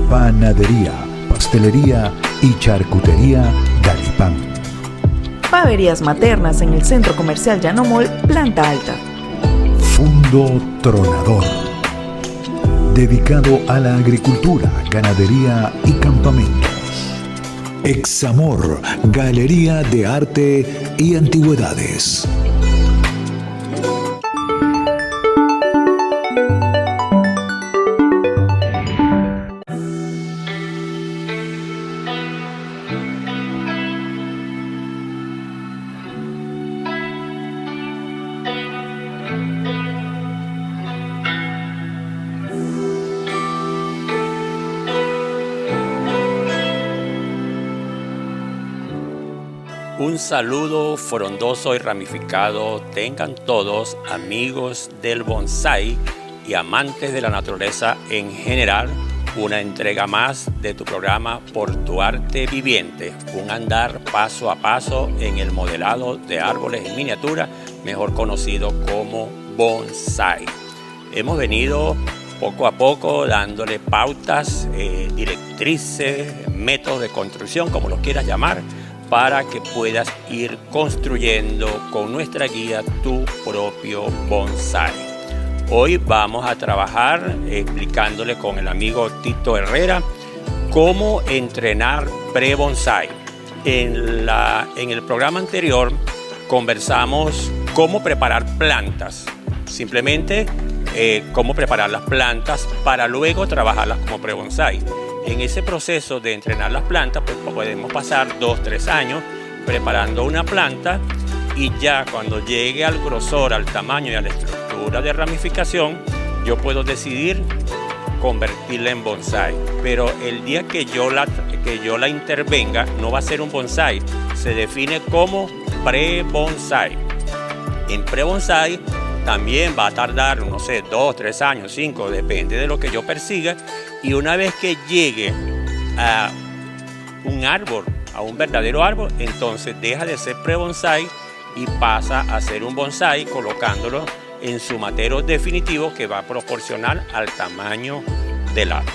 Panadería, pastelería y charcutería Galipán. Paverías maternas en el Centro Comercial Llano Mall, planta alta. Fundo Tronador, dedicado a la agricultura, ganadería y campamentos. Examor, Galería de Arte y Antigüedades. Un saludo frondoso y ramificado tengan todos, amigos del bonsái y amantes de la naturaleza en general. Una entrega más de tu programa Por tu Arte Viviente, un andar paso a paso en el modelado de árboles en miniatura, mejor conocido como bonsái. Hemos venido poco a poco dándole pautas, directrices, métodos de construcción, como los quieras llamar, para que puedas ir construyendo con nuestra guía tu propio bonsái. Hoy vamos a trabajar explicándole con el amigo Tito Herrera cómo entrenar pre-bonsái. En el programa anterior conversamos cómo preparar plantas, simplemente cómo preparar las plantas para luego trabajarlas como pre-bonsái. En ese proceso de entrenar las plantas, pues podemos pasar 2-3 años preparando una planta y ya cuando llegue al grosor, al tamaño y a la estructura de ramificación, yo puedo decidir convertirla en bonsái. Pero el día que yo la intervenga, no va a ser un bonsái, se define como pre-bonsái. En pre-bonsái también va a tardar, no sé, 2, 3 años, 5, depende de lo que yo persiga. Y una vez que llegue a un árbol, a un verdadero árbol, entonces deja de ser pre-bonsái y pasa a ser un bonsái colocándolo en su matero definitivo que va a proporcionar al tamaño del árbol.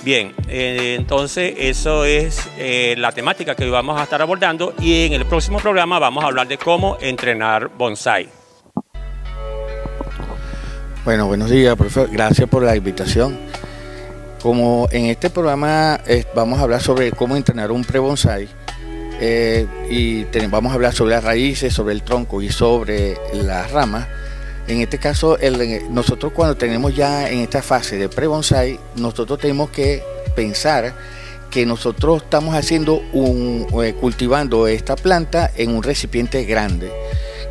Bien, entonces eso es la temática que hoy vamos a estar abordando y en el próximo programa vamos a hablar de cómo entrenar bonsái. Bueno, buenos días, profesor. Gracias por la invitación. Como en este programa vamos a hablar sobre cómo entrenar un pre-bonsái vamos a hablar sobre las raíces, sobre el tronco y sobre las ramas. En este caso, nosotros cuando tenemos ya en esta fase de pre-bonsái, nosotros tenemos que pensar que nosotros estamos haciendo cultivando esta planta en un recipiente grande,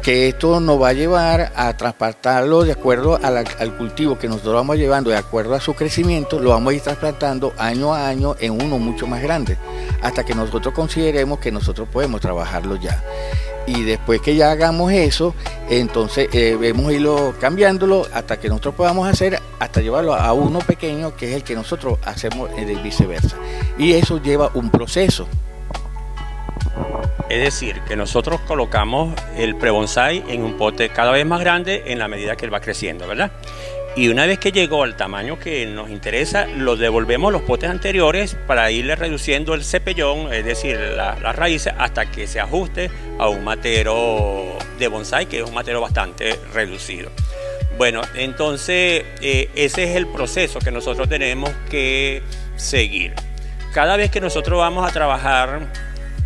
que esto nos va a llevar a trasplantarlo de acuerdo al cultivo que nosotros vamos llevando, de acuerdo a su crecimiento, lo vamos a ir trasplantando año a año en uno mucho más grande, hasta que nosotros consideremos que nosotros podemos trabajarlo ya. Y después que ya hagamos eso, entonces debemos irlo cambiándolo hasta que nosotros podamos hacer, hasta llevarlo a uno pequeño, que es el que nosotros hacemos y viceversa. Y eso lleva un proceso. Es decir, que nosotros colocamos el pre-bonsái en un pote cada vez más grande en la medida que él va creciendo, ¿verdad? Y una vez que llegó al tamaño que nos interesa, lo devolvemos los potes anteriores para irle reduciendo el cepellón, es decir, las raíces, hasta que se ajuste a un matero de bonsái, que es un matero bastante reducido. Bueno, entonces ese es el proceso que nosotros tenemos que seguir. Cada vez que nosotros vamos a trabajar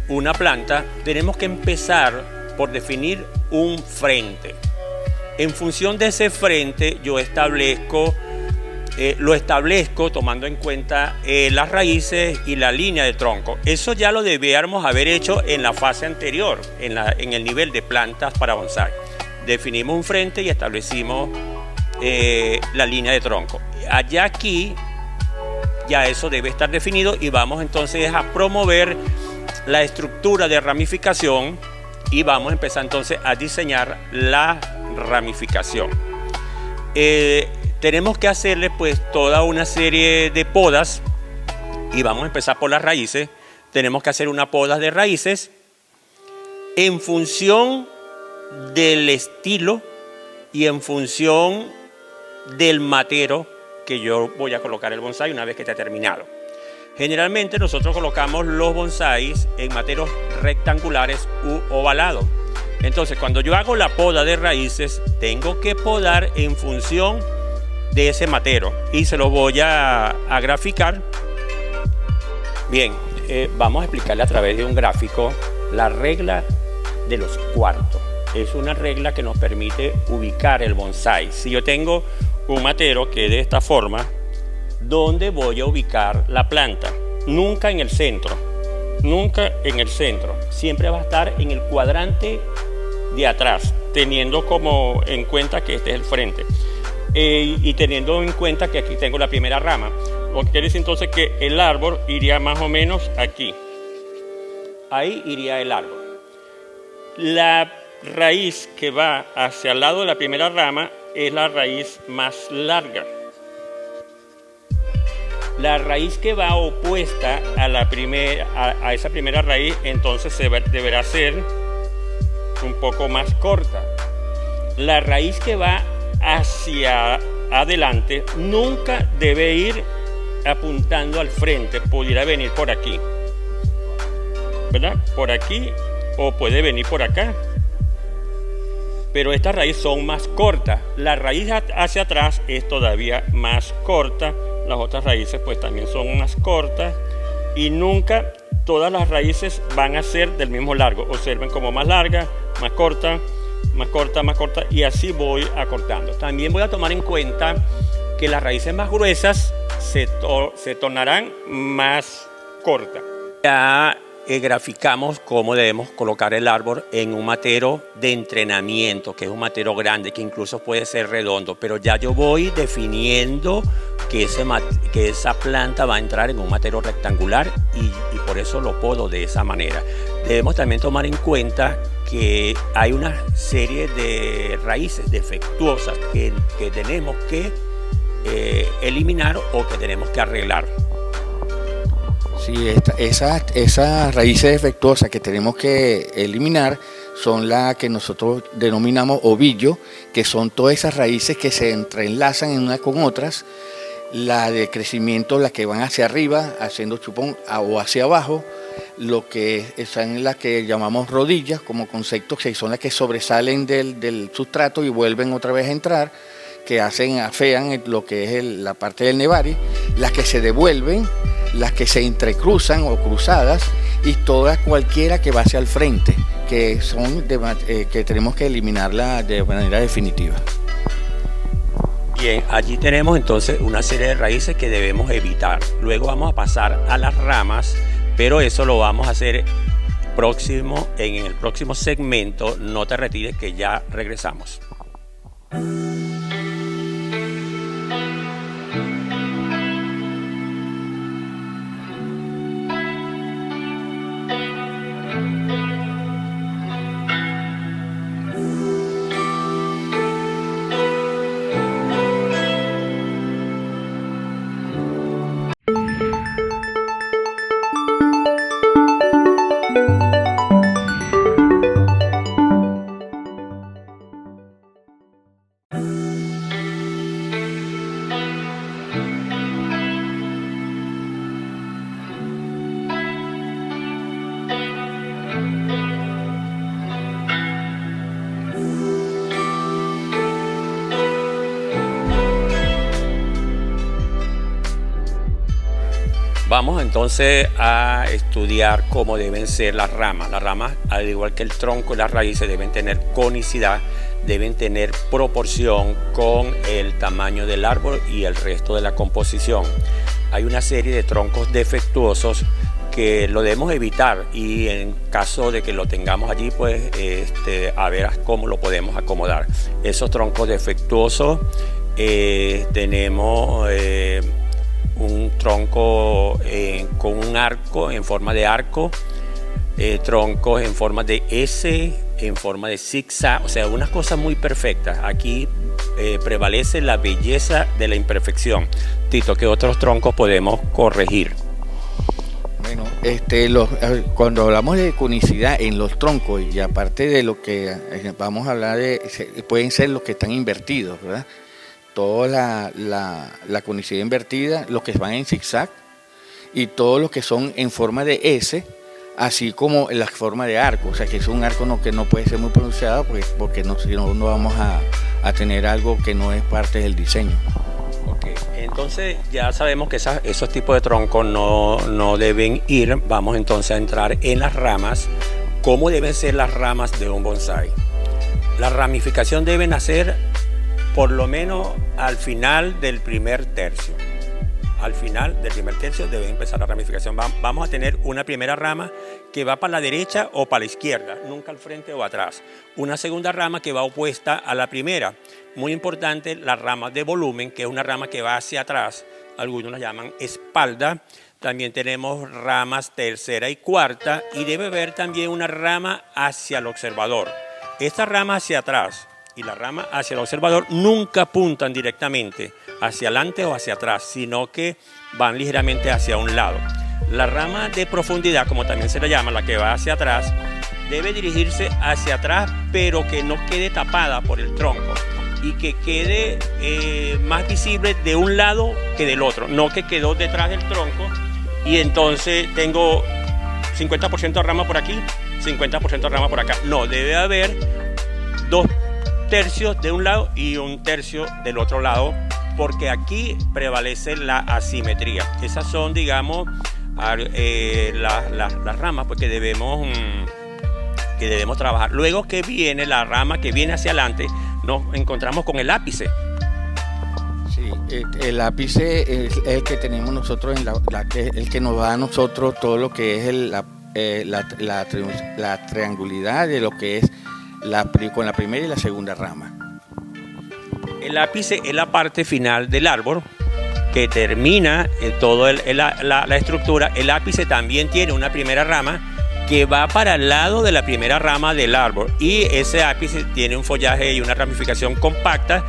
una planta, tenemos que empezar por definir un frente. En función de ese frente, yo lo establezco tomando en cuenta las raíces y la línea de tronco. Eso ya lo debiéramos haber hecho en la fase anterior, en el nivel de plantas para bonsái. Definimos un frente y establecimos la línea de tronco. Aquí ya eso debe estar definido y vamos entonces a promover la estructura de ramificación y vamos a empezar entonces a diseñar la ramificación. Tenemos que hacerle pues toda una serie de podas y vamos a empezar por las raíces. Tenemos que hacer una poda de raíces en función del estilo y en función del matero que yo voy a colocar el bonsái una vez que esté terminado. Generalmente nosotros colocamos los bonsáis en materos rectangulares u ovalados. Entonces, cuando yo hago la poda de raíces, tengo que podar en función de ese matero y se lo voy a graficar. Bien, vamos a explicarle a través de un gráfico la regla de los cuartos. Es una regla que nos permite ubicar el bonsái. Si yo tengo un matero que es de esta forma, ¿dónde voy a ubicar la planta? Nunca en el centro, nunca en el centro. Siempre va a estar en el cuadrante de atrás, teniendo como en cuenta que este es el frente. Y teniendo en cuenta que aquí tengo la primera rama. Lo que quiere decir entonces que el árbol iría más o menos aquí. Ahí iría el árbol. La raíz que va hacia el lado de la primera rama es la raíz más larga. La raíz que va opuesta a esa primera raíz, entonces deberá ser un poco más corta. La raíz que va hacia adelante nunca debe ir apuntando al frente, pudiera venir por aquí, ¿verdad? Por aquí o puede venir por acá. Pero estas raíces son más cortas. La raíz hacia atrás es todavía más corta. Las otras raíces pues también son más cortas. Y nunca todas las raíces van a ser del mismo largo. Observen como más larga, más corta, más corta, más corta. Y así voy acortando. También voy a tomar en cuenta que las raíces más gruesas se tornarán más cortas. Ya graficamos cómo debemos colocar el árbol en un matero de entrenamiento, que es un matero grande, que incluso puede ser redondo, pero ya yo voy definiendo que esa planta va a entrar en un matero rectangular y por eso lo podo de esa manera. Debemos también tomar en cuenta que hay una serie de raíces defectuosas que tenemos que eliminar o que tenemos que arreglar. Sí, esas raíces defectuosas que tenemos que eliminar son las que nosotros denominamos ovillo, que son todas esas raíces que se entrelazan en unas con otras, la de crecimiento, las que van hacia arriba, haciendo chupón, o hacia abajo, lo que son las que llamamos rodillas como concepto, que son las que sobresalen del sustrato y vuelven otra vez a entrar, que afean lo que es la parte del nevari, las que se devuelven, las que se entrecruzan o cruzadas y todas cualquiera que va hacia el frente, que son que tenemos que eliminarla de manera definitiva. Bien, allí tenemos entonces una serie de raíces que debemos evitar. Luego vamos a pasar a las ramas, pero eso lo vamos a hacer en el próximo segmento. No te retires, que ya regresamos. Vamos entonces a estudiar cómo deben ser las ramas. Las ramas, al igual que el tronco y las raíces, deben tener conicidad, deben tener proporción con el tamaño del árbol y el resto de la composición. Hay una serie de troncos defectuosos que lo debemos evitar y en caso de que lo tengamos allí, pues a ver cómo lo podemos acomodar. Esos troncos defectuosos tenemos un tronco con un arco en forma de arco, troncos en forma de S, en forma de zigzag, o sea, unas cosas muy perfectas. Aquí prevalece la belleza de la imperfección. Tito, ¿qué otros troncos podemos corregir? Bueno, Cuando hablamos de conicidad en los troncos, y aparte de lo que vamos a hablar pueden ser los que están invertidos, ¿verdad? Toda la conicidad invertida, los que van en zigzag y todos los que son en forma de S, así como en la forma de arco, o sea que es un arco que no puede ser muy pronunciado porque si no vamos a tener algo que no es parte del diseño. Okay. Entonces ya sabemos que esos tipos de troncos no deben ir. Vamos entonces a entrar en las ramas. ¿Cómo deben ser las ramas de un bonsái? La ramificación debe nacer por lo menos al final del primer tercio. Al final del primer tercio debe empezar la ramificación. Vamos a tener una primera rama que va para la derecha o para la izquierda, nunca al frente o atrás. Una segunda rama que va opuesta a la primera. Muy importante, la rama de volumen, que es una rama que va hacia atrás. Algunos la llaman espalda. También tenemos ramas tercera y cuarta. Y debe haber también una rama hacia el observador. Esta rama hacia atrás y la rama hacia el observador nunca apuntan directamente hacia adelante o hacia atrás, sino que van ligeramente hacia un lado. La rama de profundidad, como también se le llama, la que va hacia atrás, debe dirigirse hacia atrás, pero que no quede tapada por el tronco y que quede más visible de un lado que del otro, no que quedó detrás del tronco y entonces tengo 50% de rama por aquí, 50% de rama por acá. No, debe haber 2 tercios de un lado y 1 tercio del otro lado, porque aquí prevalece la asimetría. Esas son, digamos, las ramas pues, que debemos trabajar. Luego que viene la rama que viene hacia adelante, nos encontramos con el ápice. Sí, el ápice es el que tenemos nosotros, el que nos da a nosotros todo lo que es la triangularidad de lo que es con la primera y la segunda rama. El ápice es la parte final del árbol que termina toda la estructura. El ápice también tiene una primera rama que va para el lado de la primera rama del árbol y ese ápice tiene un follaje y una ramificación compacta,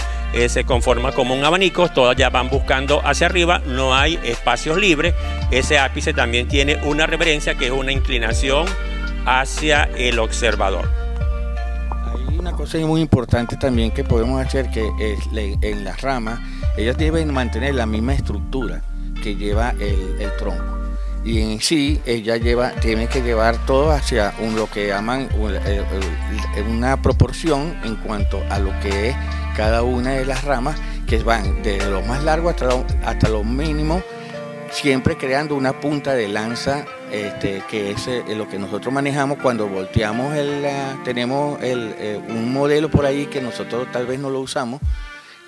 se conforma como un abanico, todas ya van buscando hacia arriba, no hay espacios libres. Ese ápice también tiene una reverencia que es una inclinación hacia el observador. Una cosa muy importante también que podemos hacer que en las ramas ellas deben mantener la misma estructura que lleva el tronco y en sí ella tiene que llevar todo hacia lo que llaman una proporción en cuanto a lo que es cada una de las ramas, que van desde lo más largo hasta lo mínimo, siempre creando una punta de lanza, que es lo que nosotros manejamos cuando volteamos. Tenemos un modelo por ahí que nosotros tal vez no lo usamos,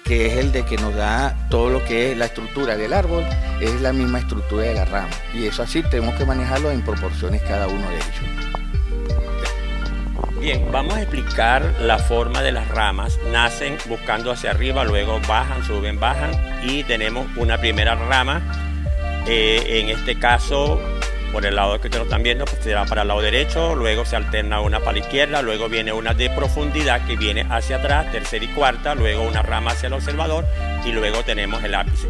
que es el de que nos da todo lo que es la estructura del árbol, es la misma estructura de la rama. Y eso así tenemos que manejarlo en proporciones cada uno de ellos. Bien, vamos a explicar la forma de las ramas. Nacen buscando hacia arriba, luego bajan, suben, bajan y tenemos una primera rama. En este caso, por el lado que ustedes están viendo, pues se va para el lado derecho, luego se alterna una para la izquierda, luego viene una de profundidad que viene hacia atrás, tercera y cuarta, luego una rama hacia el observador y luego tenemos el ápice.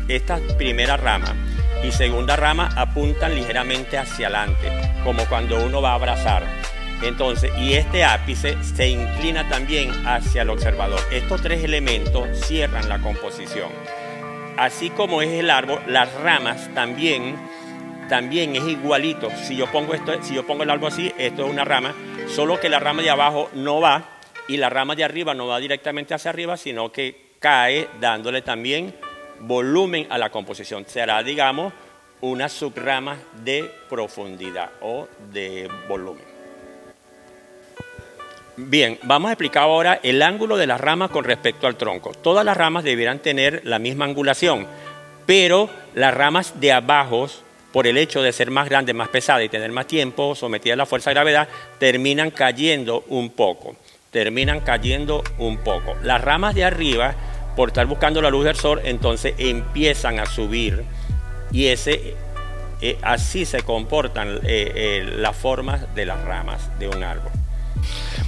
Esta primera rama y segunda rama apuntan ligeramente hacia adelante, como cuando uno va a abrazar. Entonces, y este ápice se inclina también hacia el observador. Estos 3 elementos cierran la composición. Así como es el árbol, las ramas también es igualito. Si yo pongo el árbol así, esto es una rama, solo que la rama de abajo no va y la rama de arriba no va directamente hacia arriba, sino que cae dándole también volumen a la composición. Será, digamos, una subrama de profundidad o de volumen. Bien, vamos a explicar ahora el ángulo de las ramas con respecto al tronco. Todas las ramas debieran tener la misma angulación, pero las ramas de abajo, por el hecho de ser más grandes, más pesadas y tener más tiempo sometidas a la fuerza de gravedad, terminan cayendo un poco. Las ramas de arriba, por estar buscando la luz del sol, entonces empiezan a subir y así se comportan las formas de las ramas de un árbol.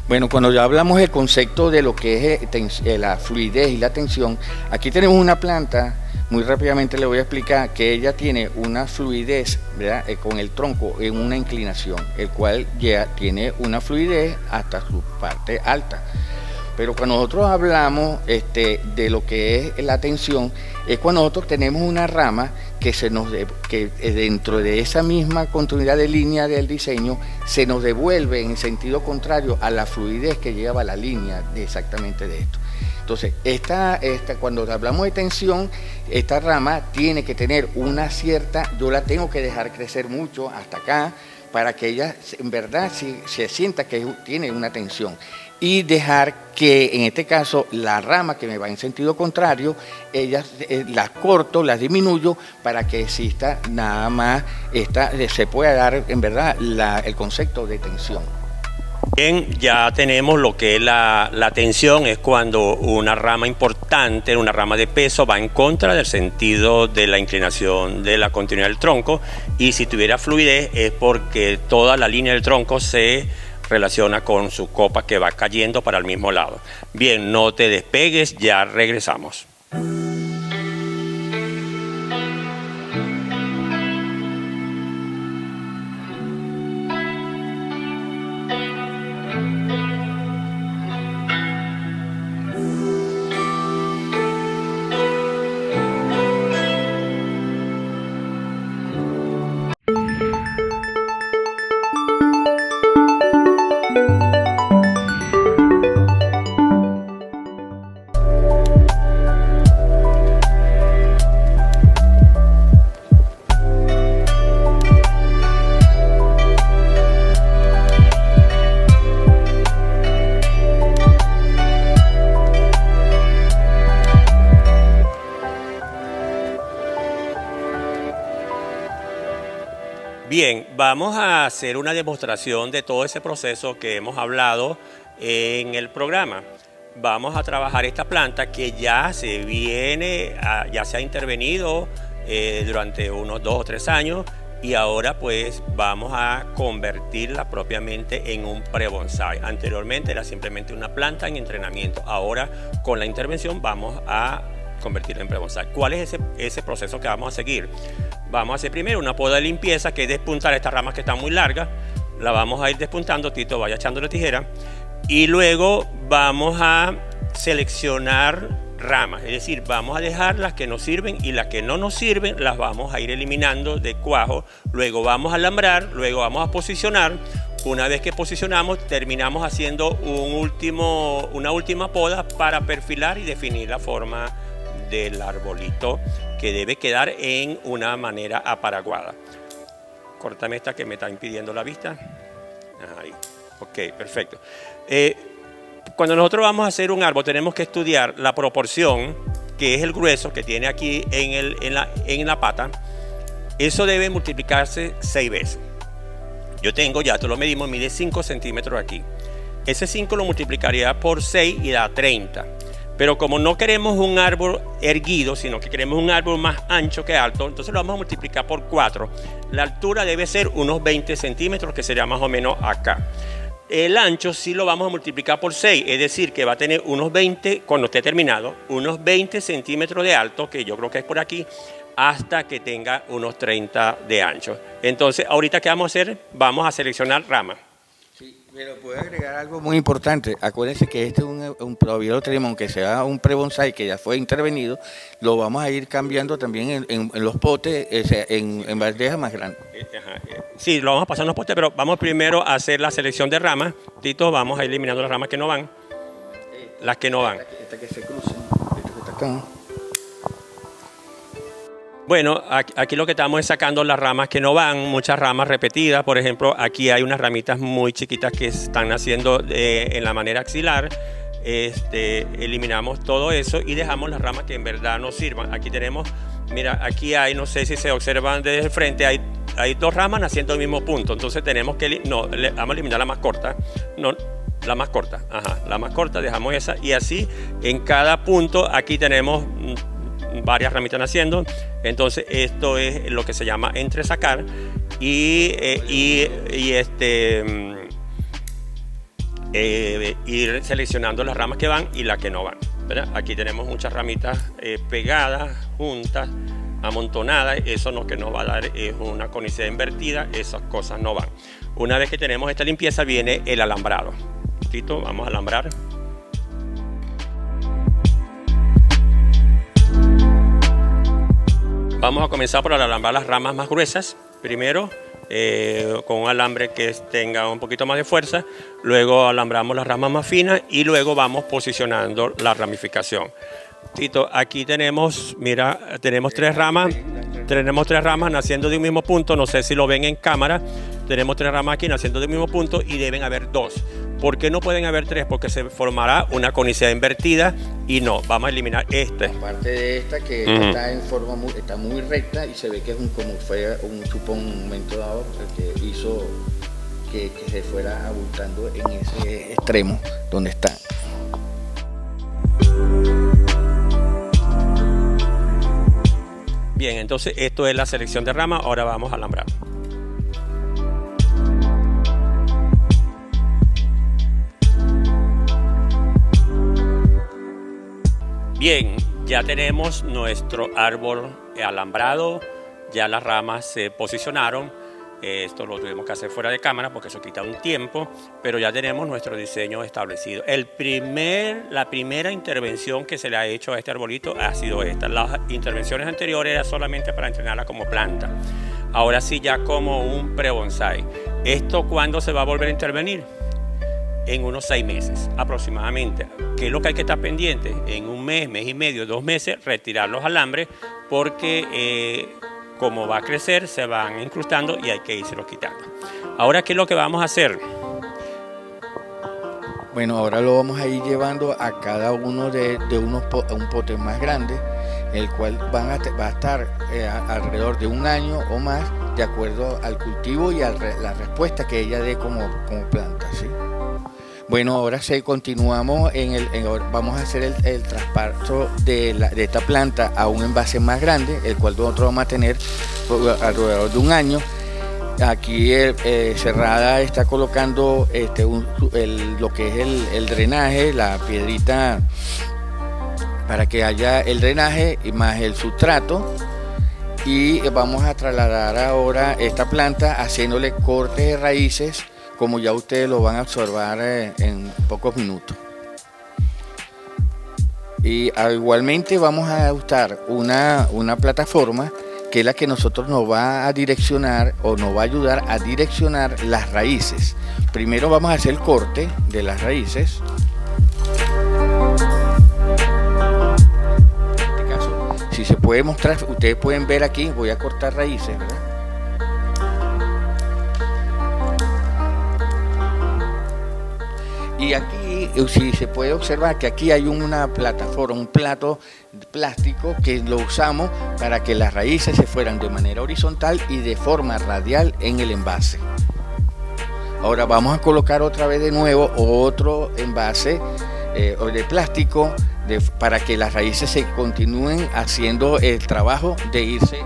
Bueno, cuando ya hablamos del concepto de lo que es la fluidez y la tensión, aquí tenemos una planta muy rápidamente le voy a explicar que ella tiene una fluidez, ¿verdad? Con el tronco en una inclinación, el cual ya tiene una fluidez hasta su parte alta. Pero cuando nosotros hablamos de lo que es la tensión, es cuando nosotros tenemos una rama que dentro de esa misma continuidad de línea del diseño se nos devuelve en sentido contrario a la fluidez que lleva la línea exactamente de esto. Entonces, cuando hablamos de tensión, esta rama tiene que tener una cierta, yo la tengo que dejar crecer mucho hasta acá para que ella en verdad se sienta que tiene una tensión. Y dejar que, en este caso, la rama que me va en sentido contrario, las corto, las disminuyo para que exista nada más, se pueda dar en verdad el concepto de tensión. Bien, ya tenemos lo que es la tensión, es cuando una rama importante, una rama de peso va en contra del sentido de la inclinación de la continuidad del tronco, y si tuviera fluidez es porque toda la línea del tronco se relaciona con su copa que va cayendo para el mismo lado. Bien, no te despegues, ya regresamos. Bien, vamos a hacer una demostración de todo ese proceso que hemos hablado en el programa. Vamos a trabajar esta planta que ya se ha intervenido durante unos 2 o 3 años, y ahora pues vamos a convertirla propiamente en un pre-bonsai. Anteriormente era simplemente una planta en entrenamiento. Ahora con la intervención vamos a convertirla en pre-bonsai. ¿Cuál es ese proceso que vamos a seguir? Vamos a hacer primero una poda de limpieza, que es despuntar estas ramas que están muy largas. La vamos a ir despuntando, Tito vaya echando la tijera. Y luego vamos a seleccionar ramas, es decir, vamos a dejar las que nos sirven, y las que no nos sirven las vamos a ir eliminando de cuajo. Luego vamos a alambrar, luego vamos a posicionar. Una vez que posicionamos, terminamos haciendo una última poda para perfilar y definir la forma del arbolito, que debe quedar en una manera aparaguada. Córtame esta que me está impidiendo la vista. Ahí. Ok, perfecto. Cuando nosotros vamos a hacer un árbol, tenemos que estudiar la proporción, que es el grueso que tiene aquí en la pata. Eso debe multiplicarse 6 veces. Yo tengo, ya te lo medimos, mide 5 centímetros aquí. Ese 5 lo multiplicaría por 6 y da 30. Pero como no queremos un árbol erguido, sino que queremos un árbol más ancho que alto, entonces lo vamos a multiplicar por 4. La altura debe ser unos 20 centímetros, que sería más o menos acá. El ancho sí lo vamos a multiplicar por 6, es decir, que va a tener unos 20, cuando esté terminado, unos 20 centímetros de alto, que yo creo que es por aquí, hasta que tenga unos 30 de ancho. Entonces, ahorita, ¿qué vamos a hacer? Vamos a seleccionar ramas. Sí, pero puedo agregar algo muy importante. Acuérdense que este es todavía lo tenemos, aunque sea un pre-bonsai que ya fue intervenido, lo vamos a ir cambiando también en los potes, en bandejas más grandes. Sí, lo vamos a pasar en los potes, pero vamos primero a hacer la selección de ramas. Tito, vamos a ir eliminando las ramas que no van. Las que no van. Esta que se cruza, esta que está acá. Bueno, aquí lo que estamos es sacando las ramas que no van, muchas ramas repetidas. Por ejemplo, aquí hay unas ramitas muy chiquitas que están naciendo en la manera axilar. Eliminamos todo eso y dejamos las ramas que en verdad nos sirvan. Aquí tenemos, mira, aquí hay, no sé si se observan desde el frente, hay 2 ramas naciendo al mismo punto. Entonces tenemos que, vamos a eliminar la más corta. No, la más corta, la más corta, dejamos esa. Y así en cada punto aquí tenemos varias ramitas naciendo. Entonces esto es lo que se llama entresacar ir seleccionando las ramas que van y las que no van. ¿verdad? Aquí tenemos muchas ramitas pegadas, juntas, amontonadas. Eso lo que nos va a dar es una conicidad invertida. Esas cosas no van. Una vez que tenemos esta limpieza viene el alambrado. Tito, vamos a alambrar. Vamos a comenzar por alambrar las ramas más gruesas. Primero, con un alambre que tenga un poquito más de fuerza. Luego alambramos las ramas más finas y luego vamos posicionando la ramificación. Tito, aquí tenemos, mira, tenemos tres ramas naciendo de un mismo punto. No sé si lo ven en cámara. Tenemos tres ramas aquí naciendo del mismo punto y deben haber dos. ¿Por qué no pueden haber tres? Porque se formará una conicidad invertida y no. Vamos a eliminar este. Aparte de esta que está en forma está muy recta y se ve que es como fue un momento dado que hizo que se fuera abultando en ese extremo donde está. Bien, entonces esto es la selección de ramas. Ahora vamos a alambrar. Bien, ya tenemos nuestro árbol alambrado, ya las ramas se posicionaron. Esto lo tuvimos que hacer fuera de cámara porque eso quita un tiempo, pero ya tenemos nuestro diseño establecido. La primera intervención que se le ha hecho a este arbolito ha sido esta. Las intervenciones anteriores eran solamente para entrenarla como planta. Ahora sí ya como un pre-bonsai. ¿Esto cuándo se va a volver a intervenir? En unos 6 meses aproximadamente. ¿Qué es lo que hay que estar pendiente? En un mes, mes y medio, 2 meses, retirar los alambres porque como va a crecer, se van incrustando y hay que irse quitando. Ahora, ¿qué es lo que vamos a hacer? Bueno, ahora lo vamos a ir llevando a cada uno de un pote más grande, el cual va a estar alrededor de 1 año o más, de acuerdo al cultivo y a la respuesta que ella dé como planta, ¿sí? Bueno, ahora sí continuamos, vamos a hacer el traspaso de esta planta a un envase más grande, el cual nosotros vamos a tener alrededor de 1 año. Aquí Cerrada está colocando lo que es el drenaje, la piedrita para que haya el drenaje y más el sustrato. Y vamos a trasladar ahora esta planta haciéndole cortes de raíces, como ya ustedes lo van a observar en pocos minutos. Y igualmente vamos a usar una plataforma que es la que nosotros nos va a direccionar o nos va a ayudar a direccionar las raíces. Primero vamos a hacer el corte de las raíces. En este caso, si se puede mostrar, ustedes pueden ver aquí, voy a cortar raíces, ¿verdad? Y aquí, si se puede observar que aquí hay una plataforma, un plato de plástico que lo usamos para que las raíces se fueran de manera horizontal y de forma radial en el envase. Ahora vamos a colocar otra vez de nuevo otro envase de plástico para que las raíces se continúen haciendo el trabajo de irse.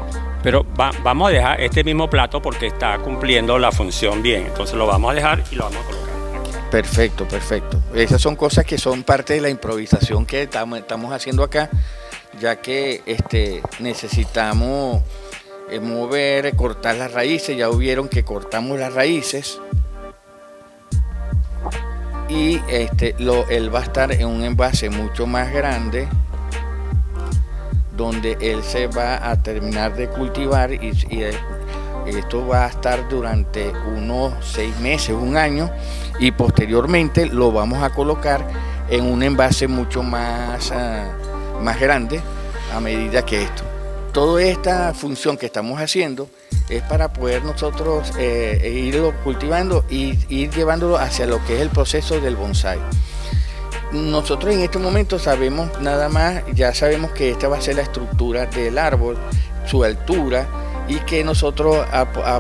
Pero vamos a dejar este mismo plato porque está cumpliendo la función bien. Entonces lo vamos a dejar y lo vamos a colocar. Perfecto, perfecto. Esas son cosas que son parte de la improvisación que estamos haciendo acá, ya que necesitamos cortar las raíces. Ya vieron que cortamos las raíces y él va a estar en un envase mucho más grande, donde él se va a terminar de cultivar y esto va a estar durante unos 6 meses, 1 año, y posteriormente lo vamos a colocar en un envase mucho más grande a medida que esto. Toda esta función que estamos haciendo es para poder nosotros irlo cultivando y ir llevándolo hacia lo que es el proceso del bonsai. Nosotros en este momento sabemos nada más, ya sabemos que esta va a ser la estructura del árbol, su altura, y que nosotros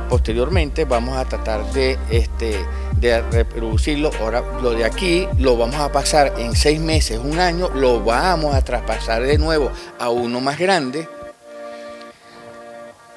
posteriormente vamos a tratar de reproducirlo. Ahora lo de aquí lo vamos a pasar en 6 meses, 1 año, lo vamos a traspasar de nuevo a uno más grande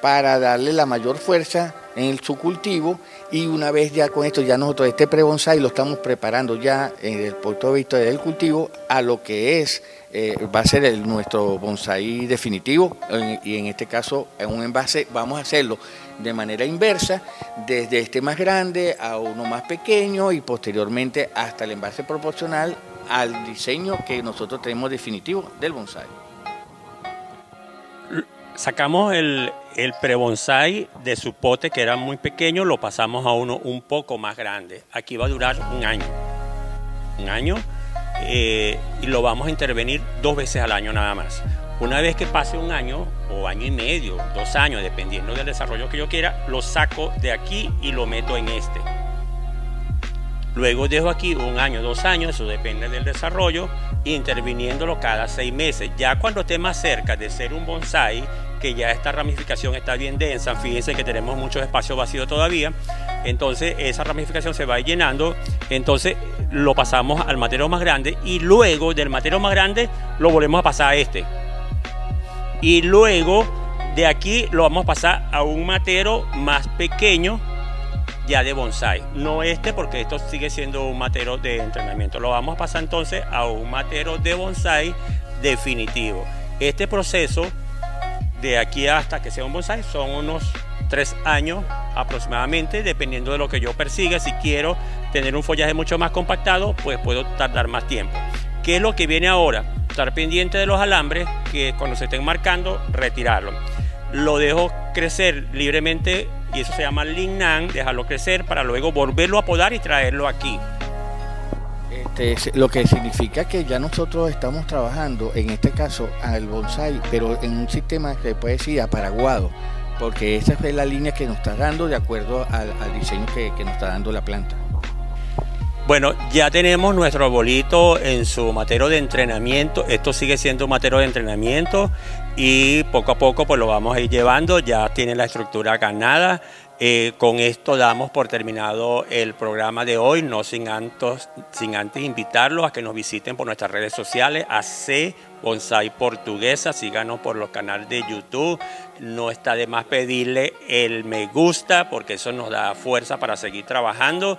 para darle la mayor fuerza en su cultivo. Y una vez ya con esto, ya nosotros este pre-bonsai lo estamos preparando ya en el punto de vista del cultivo a lo que es va a ser nuestro bonsái definitivo, y en este caso en un envase vamos a hacerlo de manera inversa, desde este más grande a uno más pequeño y posteriormente hasta el envase proporcional al diseño que nosotros tenemos definitivo del bonsái. Sacamos el pre-bonsái de su pote, que era muy pequeño, lo pasamos a uno un poco más grande. Aquí va a durar un año, y lo vamos a intervenir 2 veces al año nada más. Una vez que pase un año o año y medio, 2 años, dependiendo del desarrollo que yo quiera, lo saco de aquí y lo meto en este. Luego dejo aquí 1 año, 2 años, eso depende del desarrollo, interviniéndolo cada 6 meses. Ya cuando esté más cerca de ser un bonsái, que ya esta ramificación está bien densa, fíjense que tenemos muchos espacios vacíos todavía, entonces esa ramificación se va llenando, entonces lo pasamos al matero más grande y luego del matero más grande lo volvemos a pasar a este. Y luego de aquí lo vamos a pasar a un matero más pequeño ya de bonsái, no este, porque esto sigue siendo un matero de entrenamiento. Lo vamos a pasar entonces a un matero de bonsái definitivo. Este proceso de aquí hasta que sea un bonsái son unos 3 años aproximadamente, dependiendo de lo que yo persiga. Si quiero tener un follaje mucho más compactado, pues puedo tardar más tiempo. ¿Qué es lo que viene ahora? Estar pendiente de los alambres, que cuando se estén marcando, retirarlo. Lo dejo crecer libremente y eso se llama lignan, dejarlo crecer para luego volverlo a podar y traerlo aquí. Lo que significa que ya nosotros estamos trabajando, en este caso, al bonsái, pero en un sistema que se puede decir aparaguado, porque esa es la línea que nos está dando de acuerdo al diseño que nos está dando la planta. Bueno, ya tenemos nuestro arbolito en su matero de entrenamiento. Esto sigue siendo un matero de entrenamiento y poco a poco pues lo vamos a ir llevando. Ya tiene la estructura ganada. Con esto damos por terminado el programa de hoy, no sin antes invitarlos a que nos visiten por nuestras redes sociales, AC Bonsái Portuguesa, síganos por los canales de YouTube. No está de más pedirle el me gusta, porque eso nos da fuerza para seguir trabajando.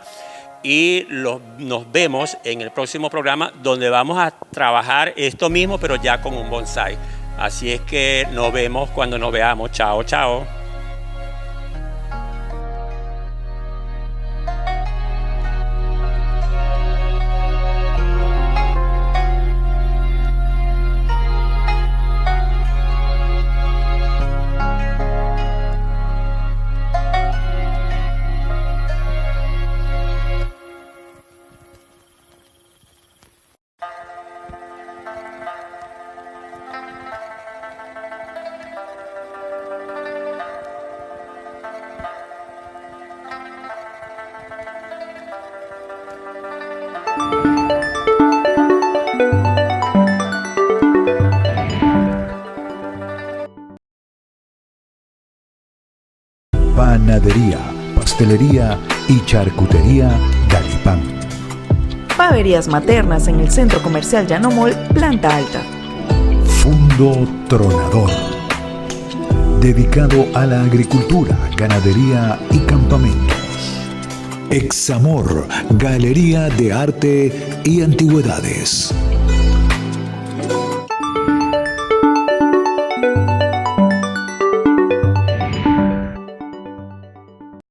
Y nos vemos en el próximo programa, donde vamos a trabajar esto mismo, pero ya con un bonsái. Así es que nos vemos cuando nos veamos. Chao, chao. Panadería, pastelería y charcutería Galipán. Paverías maternas en el Centro Comercial Llanomol, planta alta. Fundo Tronador, dedicado a la agricultura, ganadería y campamentos. Examor, Galería de Arte y Antigüedades.